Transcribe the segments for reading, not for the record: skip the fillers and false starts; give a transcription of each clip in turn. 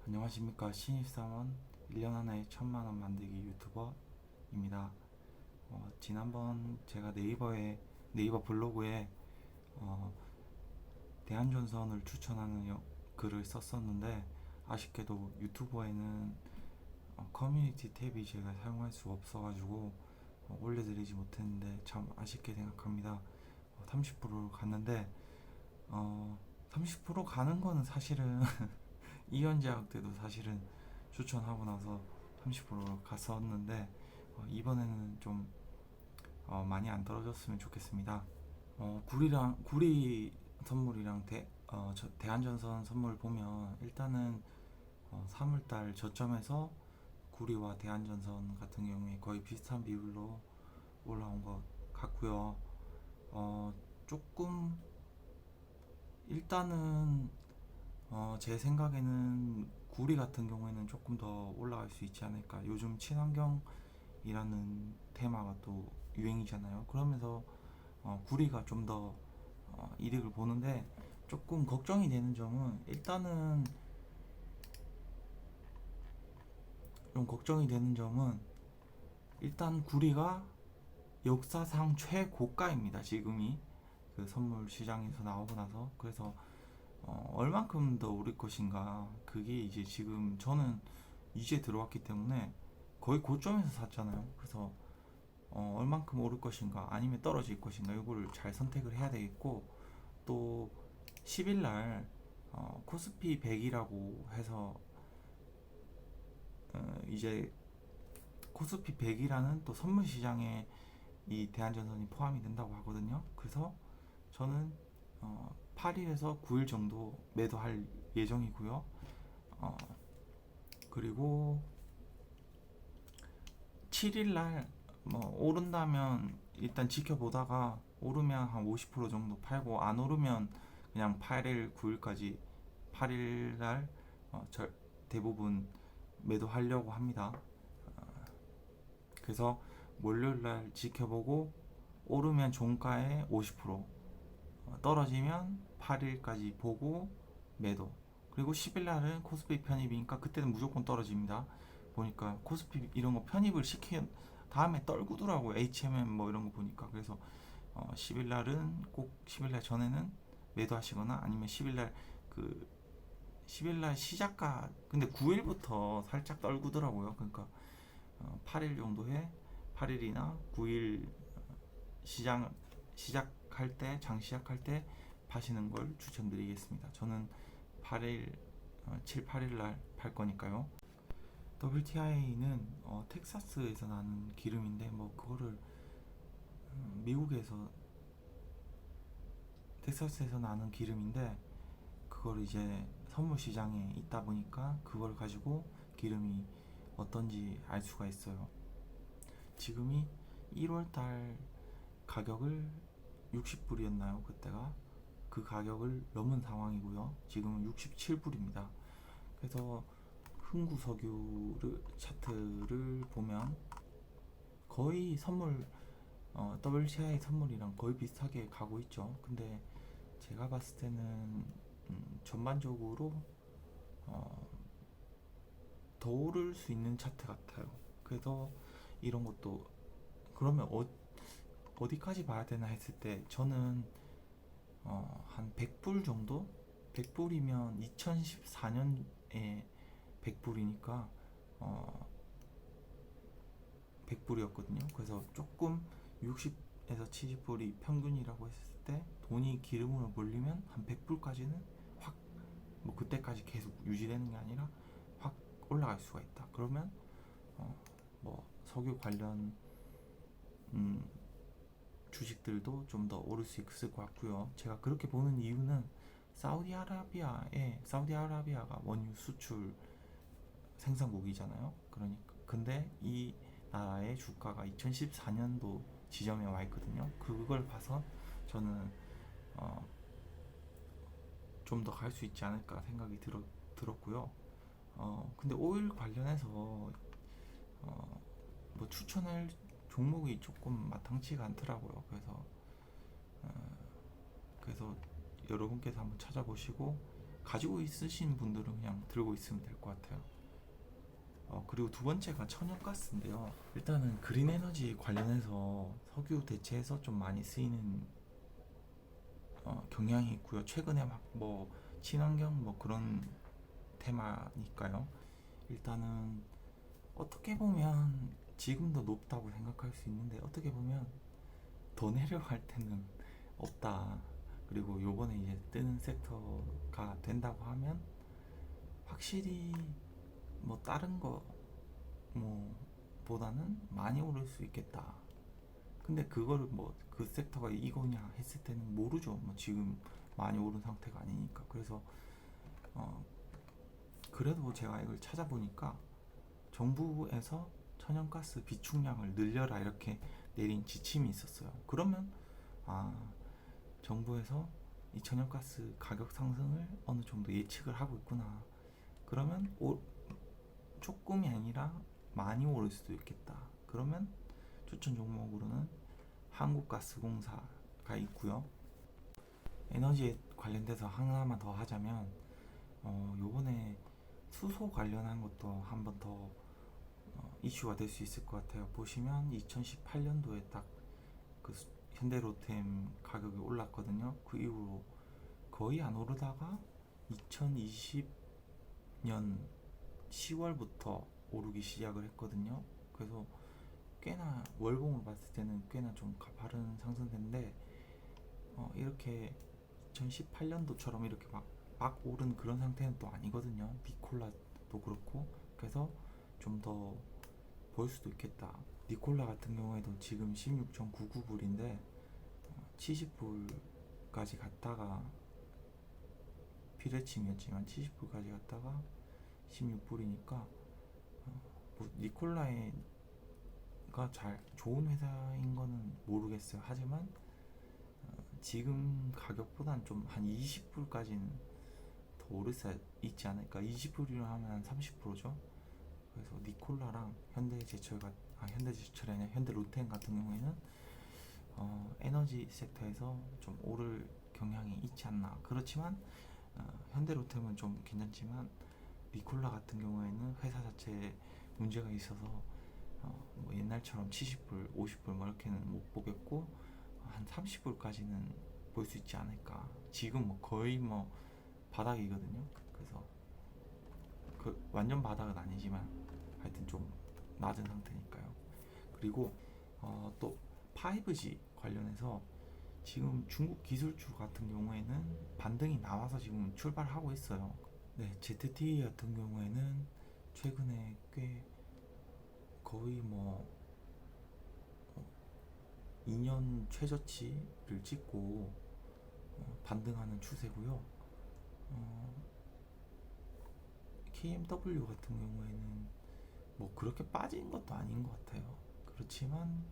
안녕하십니까. 신입사원 1년 안에 1000만원 만들기 유튜버입니다. 지난번 제가 네이버 블로그에 어, 대한전선을 추천하는 글을 썼었는데, 아쉽게도 유튜버에는 커뮤니티 탭이 제가 사용할 수가 없어가지고 올려드리지 못했는데 참 아쉽게 생각합니다. 30%로 갔는데, 30% 가는 거는 사실은 이현재학 때도 사실은 추천하고 나서 30% 갔었는데, 이번에는 좀 많이 안 떨어졌으면 좋겠습니다. 구리 선물이랑 대한전선 선물 보면 일단은 3월달 저점에서 구리와 대한전선 같은 경우에 거의 비슷한 비율로 올라온 것 같고요. 조금 일단은 제 생각에는 구리 같은 경우에는 조금 더 올라갈 수 있지 않을까. 요즘 친환경이라는 테마가 또 유행이잖아요. 그러면서 구리가 좀 더 이득을 보는데, 조금 걱정이 되는 점은, 일단 구리가 역사상 최고가입니다. 지금이 그 선물 시장에서 나오고 나서. 그래서 얼만큼 더 오를 것인가, 그게 이제 지금 저는 이제 들어왔기 때문에 거의 고점에서 샀잖아요. 그래서 얼만큼 오를 것인가 아니면 떨어질 것인가, 이거를 잘 선택을 해야 되겠고, 또 10일날 코스피 100이라고 해서 이제 코스피 100이라는 또 선물 시장에 이 대한전선이 포함이 된다고 하거든요. 그래서 저는 8일에서 9일 정도 매도할 예정이고요. 어, 그리고 7일날 뭐 오른다면 일단 지켜보다가, 오르면 한 50% 정도 팔고, 안 오르면 그냥 8일, 9일까지 8일날 대부분 매도하려고 합니다. 그래서 월요일날 지켜보고, 오르면 종가에 50%, 떨어지면 8일까지 보고 매도. 그리고 10일날은 코스피 편입이니까 그때는 무조건 떨어집니다. 보니까 코스피 이런 거 편입을 시킨 다음에 떨구더라고요. HMM 뭐 이런 거 보니까. 그래서 10일날은 꼭, 10일날 전에는 매도하시거나, 아니면 10일날 그 10일날 시작가, 근데 9일부터 살짝 떨구더라고요. 그러니까 8일 정도에, 8일이나 9일 시장 시작할 때, 장 시작할 때 파시는 걸 추천드리겠습니다. 저는 8일, 7, 8일 날 팔 거니까요. WTI는 텍사스에서 나는 기름인데, 뭐 그거를 미국에서, 텍사스에서 나는 기름인데, 그걸 이제 선물 시장에 있다 보니까 그걸 가지고 기름이 어떤지 알 수가 있어요. 지금이 1월달 가격을 60불이었나요? 그때가 그 가격을 넘은 상황이고요. 지금은 67불입니다. 그래서 흥구석유 차트를 보면 거의 선물, WTI 선물이랑 거의 비슷하게 가고 있죠. 근데 제가 봤을 때는 전반적으로 어, 더 오를 수 있는 차트 같아요. 그래서 이런 것도, 그러면 어디까지 봐야 되나 했을 때, 저는 한 100불 정도? 100불이면 2014년에 100불이니까 100불이었거든요. 그래서 조금 60에서 70불이 평균이라고 했을 때, 돈이 기름으로 몰리면 한 100불까지는 확, 뭐 그때까지 계속 유지되는 게 아니라 확 올라갈 수가 있다. 그러면 뭐 석유 관련 음, 주식들도 좀 더 오를 수 있을 것 같고요. 제가 그렇게 보는 이유는, 사우디아라비아가 원유 수출 생산국이잖아요. 그러니까 근데 이 나라의 주가가 2014년도 지점에 와 있거든요. 그걸 봐서 저는 좀 더 갈 수 있지 않을까 생각이 들었고요. 근데 오일 관련해서 뭐 추천할 종목이 조금 마땅치가 않더라고요. 그래서 여러분께서 한번 찾아보시고 가지고 있으신 분들은 그냥 들고 있으면 될 것 같아요. 그리고 두 번째가 천연가스인데요. 일단은 그린 에너지 관련해서 석유 대체해서 좀 많이 쓰이는 경향이 있고요. 최근에 막 뭐 친환경 뭐 그런 테마니까요. 일단은 어떻게 보면 지금도 높다고 생각할 수 있는데 어떻게 보면 더 내려갈 때는 없다. 그리고 요번에 이제 뜨는 섹터가 된다고 하면 확실히 뭐 다른 거 뭐 보다는 많이 오를 수 있겠다. 근데 그거를 뭐 그 섹터가 이거냐 했을 때는 모르죠. 뭐 지금 많이 오른 상태가 아니니까. 그래서 어 그래도 제가 이걸 찾아보니까 정부에서 천연가스 비축량을 늘려라 이렇게 내린 지침이 있었어요. 그러면 아 정부에서 이 천연가스 가격 상승을 어느 정도 예측을 하고 있구나. 그러면 조금이 아니라 많이 오를 수도 있겠다. 그러면 추천 종목으로는 한국가스공사가 있고요. 에너지에 관련돼서 하나만 더 하자면 요번에 수소 관련한 것도 한번 더 이슈가 될 수 있을 것 같아요. 보시면 2018년도에 딱 그 현대로템 가격이 올랐거든요. 그 이후로 거의 안 오르다가 2020년 10월부터 오르기 시작을 했거든요. 그래서 꽤나 월봉으로 봤을 때는 꽤나 좀 가파른 상승세인데 이렇게 2018년도처럼 이렇게 막 오른 그런 상태는 또 아니거든요. 니콜라도 그렇고. 그래서 좀 더 볼 수도 있겠다. 니콜라 같은 경우에도 지금 16.99불인데 70불까지 갔다가 피레침이었지만 70불까지 갔다가 16불이니까 뭐 니콜라가 잘 좋은 회사인 거는 모르겠어요. 하지만 지금 가격보단 좀 한 20불까지는 더 오를 수 있지 않을까. 20불이라 하면 한 30%죠. 그래서 니콜라랑 현대제철이 아니라 현대로템 같은 경우에는 에너지 섹터에서 좀 오를 경향이 있지 않나. 그렇지만 현대로템은 좀 괜찮지만 니콜라 같은 경우에는 회사 자체에 문제가 있어서 뭐 옛날처럼 70불, 50불 뭐 이렇게는 못 보겠고 한 30불까지는 볼 수 있지 않을까. 지금 뭐 거의 뭐 바닥이거든요. 그래서 그 완전 바닥은 아니지만 하여튼 좀 낮은 상태니까요. 그리고 또 5G 관련해서 지금 중국 기술주 같은 경우에는 반등이 나와서 지금 출발하고 있어요. 네, ZTE 같은 경우에는 최근에 꽤 거의 뭐 2년 최저치를 찍고 반등하는 추세고요. KMW 같은 경우에는 뭐 그렇게 빠진 것도 아닌 것 같아요. 그렇지만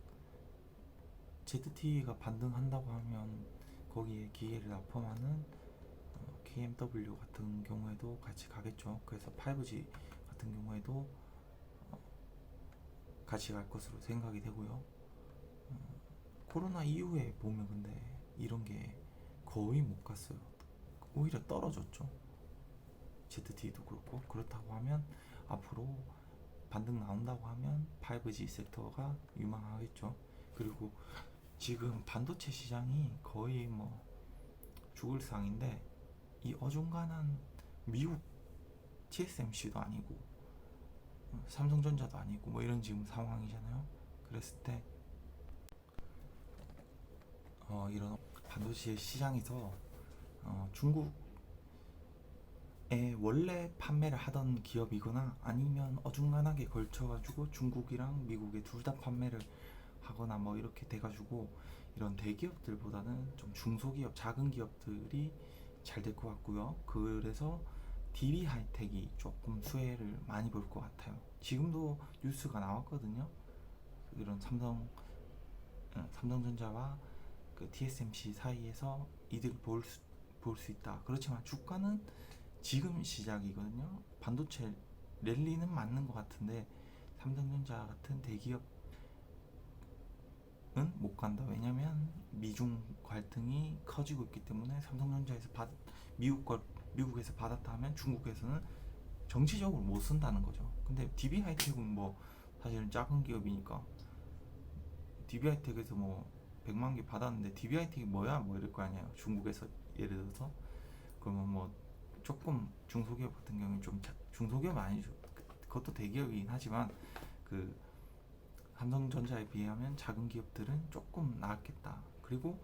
ZTE가 반등한다고 하면 거기에 기회를 납품하는 KMW 같은 경우에도 같이 가겠죠. 그래서 5G 같은 경우에도 같이 갈 것으로 생각이 되고요. 코로나 이후에 보면 근데 이런 게 거의 못 갔어요. 오히려 떨어졌죠. ZTE도 그렇고. 그렇다고 하면 앞으로 반등 나온다고 하면 5G 섹터가 유망하겠죠. 그리고 지금 반도체 시장이 거의 뭐 죽을 상인데 이 어중간한 미국 TSMC도 아니고 삼성전자도 아니고 뭐 이런 지금 상황이잖아요. 그랬을 때 이런 반도체 시장에서 중국에 원래 판매를 하던 기업이거나 아니면 어중간하게 걸쳐가지고 중국이랑 미국에 둘 다 판매를 하거나 뭐 이렇게 돼가지고 이런 대기업들보다는 좀 중소기업, 작은 기업들이 잘 될 것 같고요. 그래서 DB 하이텍이 조금 수혜를 많이 볼 것 같아요. 지금도 뉴스가 나왔거든요. 이런 삼성전자와 그 TSMC 사이에서 이득을 볼 수 있다. 그렇지만 주가는 지금 시작이거든요. 반도체 랠리는 맞는 것 같은데 삼성전자 같은 대기업은 못 간다. 왜냐면 미중 갈등이 커지고 있기 때문에 삼성전자에서 미국 걸 미국에서 받았다 하면 중국에서는 정치적으로 못 쓴다는 거죠. 근데 DB 하이텍은 뭐 사실은 작은 기업이니까 DB 하이텍에서 뭐 100만 개 받았는데 DB 하이텍이 뭐야 뭐 이럴 거 아니에요. 중국에서 예를 들어서 그러면 뭐 조금 중소기업 같은 경우는 좀 중소기업은 아니죠. 그것도 대기업이긴 하지만 그 삼성전자에 비하면 작은 기업들은 조금 나았겠다. 그리고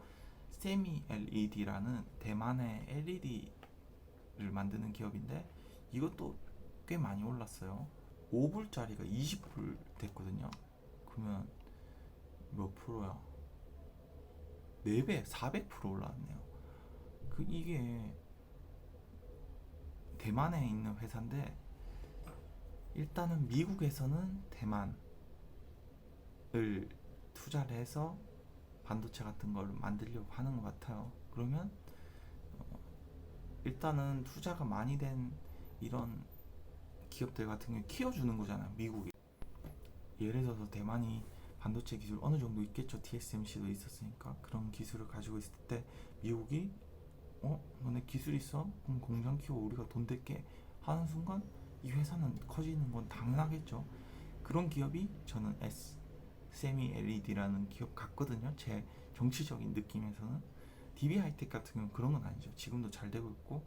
세미 LED라는 대만의 LED를 만드는 기업인데 이것도 꽤 많이 올랐어요. 5불짜리가 20불 됐거든요. 그러면 몇 프로야? 4배, 400% 올랐네요. 이게 대만에 있는 회사인데 일단은 미국에서는 대만을 투자를 해서 반도체 같은 걸 만들려고 하는 것 같아요. 그러면 일단은 투자가 많이 된 이런 기업들 같은 경우 키워주는 거잖아요. 미국이. 예를 들어서 대만이 반도체 기술 어느 정도 있겠죠. TSMC도 있었으니까 그런 기술을 가지고 있을 때 미국이 너네 기술 있어? 그럼 공장 키워 우리가 돈 댈게 하는 순간 이 회사는 커지는 건 당연하겠죠. 그런 기업이 저는 세미 LED라는 기업 같거든요. 제 정치적인 느낌에서는. DB 하이텍 같은 경우는 그런 건 아니죠. 지금도 잘 되고 있고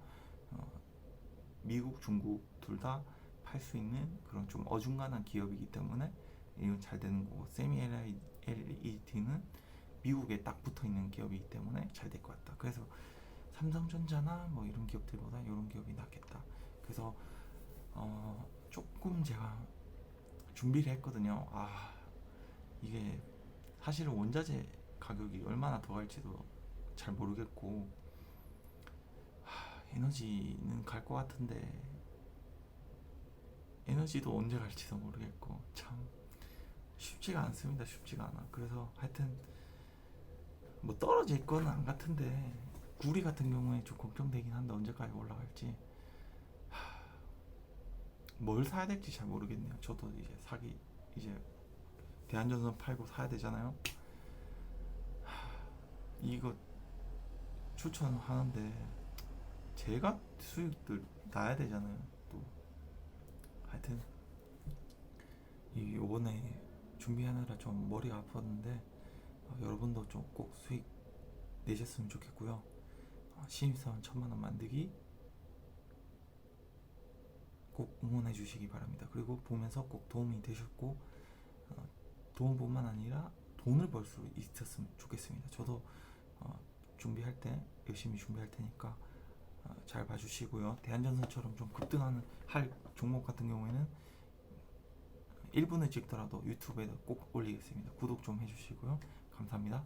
미국, 중국 둘 다 팔 수 있는 그런 좀 어중간한 기업이기 때문에 이건 잘 되는 거고 세미 LED는 미국에 딱 붙어 있는 기업이기 때문에 잘 될 것 같다. 그래서 삼성전자나 뭐 이런 기업들보다 이런 기업이 낫겠다. 그래서 조금 제가 준비를 했거든요. 이게 사실은 원자재 가격이 얼마나 더 갈지도 잘 모르겠고 에너지는 갈 것 같은데 에너지도 언제 갈지도 모르겠고 참 쉽지가 않습니다. 쉽지가 않아. 그래서 하여튼 뭐 떨어질 거는 안 같은데 구리 같은 경우에 좀 걱정되긴 한데 언제까지 올라갈지 뭘 사야 될지 잘 모르겠네요. 저도 이제 대한전선 팔고 사야 되잖아요. 이거 추천하는데 제가 수익들 나야 되잖아요. 또 하여튼 이번에 준비하느라 좀 머리가 아팠는데 여러분도 좀 꼭 수익 내셨으면 좋겠고요. 신입사원 1000만원 만들기 꼭 응원해 주시기 바랍니다. 그리고 보면서 꼭 도움이 되셨고 도움뿐만 아니라 돈을 벌 수 있었으면 좋겠습니다. 저도 준비할 때 열심히 준비할 테니까 잘 봐주시고요. 대한전선처럼 좀 급등하는 할 종목 같은 경우에는 1분을 찍더라도 유튜브에 꼭 올리겠습니다. 구독 좀 해주시고요. 감사합니다.